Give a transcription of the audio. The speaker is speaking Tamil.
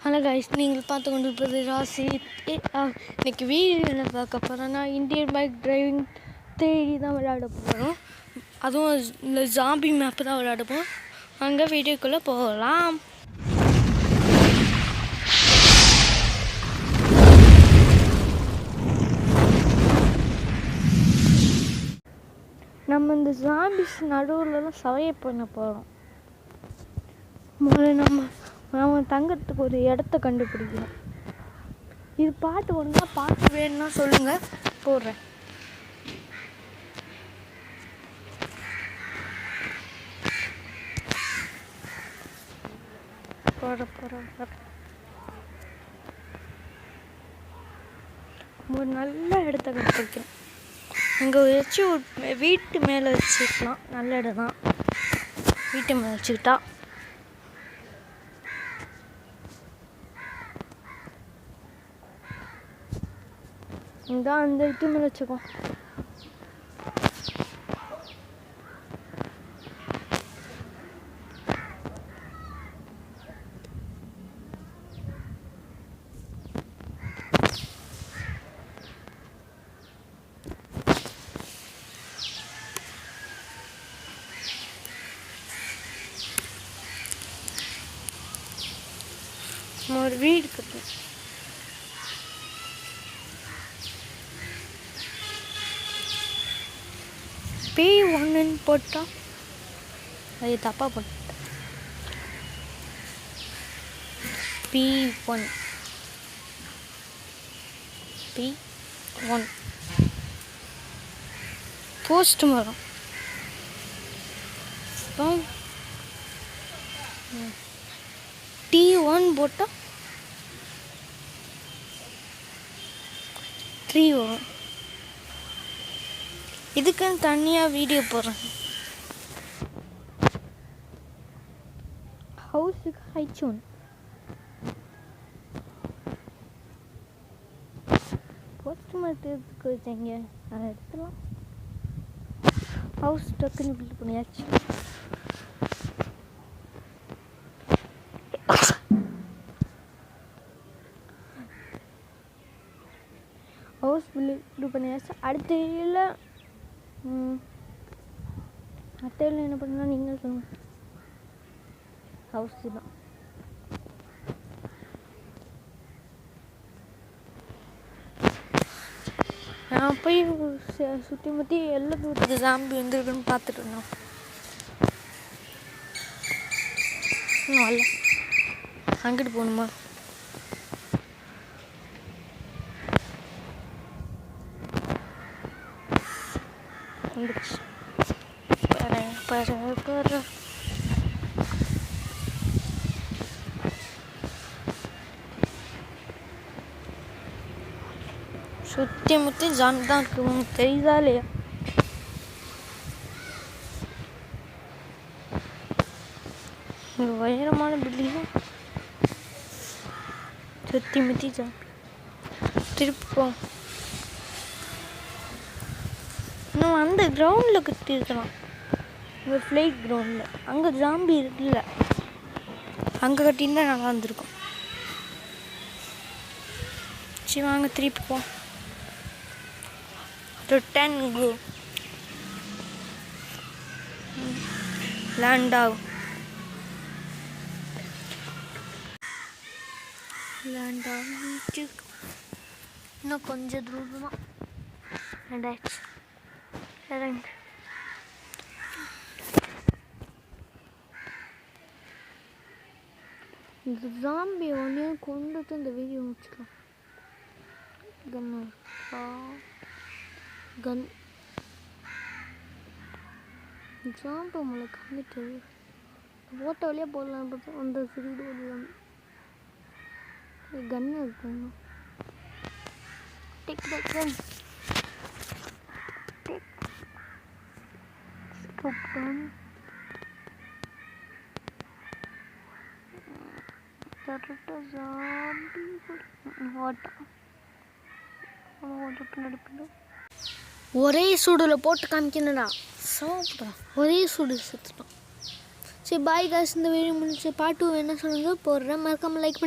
ஹலோ கைஸ், நீங்கள் பார்த்து கொண்டு இருப்பது ராசி. இன்னைக்கு வீடியோவில் பார்க்க போகிறோன்னா இந்தியன் பைக் டிரைவிங் 3D தான் விளையாட போகிறோம். அதுவும் இந்த ஜாம்பி மேப்பு தான் விளையாட போகிறோம். அங்கே வீடியோக்குள்ளே போகலாம். நம்ம இந்த ஜாம்பிஸ் நடுவுலலாம் சவையை பண்ண போகிறோம். முதல்ல நம்ம தங்கறதுக்கு ஒரு இடத்த கண்டுபிடிக்கணும். இது பாட்டு ஒழுங்கா பாட்டு வேணும்னா சொல்லுங்கள், போடுறேன். ஒரு நல்ல இடத்த கண்டுபிடிக்கணும். அங்கே வச்சு ஒரு வீட்டு மேலே வச்சுக்கலாம். நல்ல இடம் தான். வீட்டு மேலே வச்சுக்கிட்டா இதான் அந்த வீட்டு மேலே வச்சுக்கோ. ஒரு வீடு கட்டணும். P1 போட்டா அது தப்பாக போட்டேன். P1 போஸ்ட் மரம். T1 போட்டால் 3 வரும். இதுக்குன்னு தனியாக வீடியோ போடுறேன். ஹவுஸுக்கு H1 போஸ்ட் மரத்துக்கு வச்சீங்க, அதை எடுத்துலாம். ஹவுஸ் டக்குன்னு பில்ட் பண்ணியாச்சு. ஹவுஸ் பில்ட் பண்ணியாச்சு. அடுத்த என்ன பண்ணலாம் நீங்கள் சொல்லுங்கள். ஹவுஸ் தான். நான் போய் சுற்றி முற்றி எல்லா தூரத்துக்கு ஜாம்பி வந்துருக்குன்னு பார்த்துட்டு இருந்தோம். இன்னும் வரல. அங்கிட்டு போகணுமா? வந்துச்சு. சுற்றி முற்றி ஜாம்பி தான் இருக்கு. உங்களுக்கு தெரியுதா இல்லையா? ஒரு உயரமான பில்டிங். சுற்றி முற்றி ஜாம்பி. திருப்போம். நம்ம அந்த கிரவுண்டில் கட்டியிருக்கலாம். இந்த ஃப்ளைட் கிரவுண்டில். அங்கே ஜாம்பி இருக்குல்ல, அங்கே கட்டியிருந்தா நல்லா இருந்திருக்கும். சரி வாங்க திருப்பி போ. ரிட்டர்ன் கோ. லேண்ட் ஆகும். லேண்ட் ஆகிட்டு இன்னும் கொஞ்சம் தூரம் தான். ரெண்டாயிடுச்சு. இறங்க. இந்த ஜாம்பி ஒன்றையும் கொண்டுட்டு இந்த வீடியோ முடிச்சுக்கலாம். கன் ஜாம்பை உங்களை காமிட்டு ஓட்ட வழியாக போடலாம். பார்த்தா அந்த சிறிது வழியாக கன்னு இருக்கணும். Take the gun. Stop gun. ஒரே சூடில் போட்டு காமிக்கணுடா. சாப்பிட்றா. ஒரே சூடு செத்துட்டோம். சரி பாய் காசு. இந்த வீடியோ முடிச்சு பாட்டு என்ன சொல்லுங்க போடுறேன். மறக்காமல் லைக் பண்ணி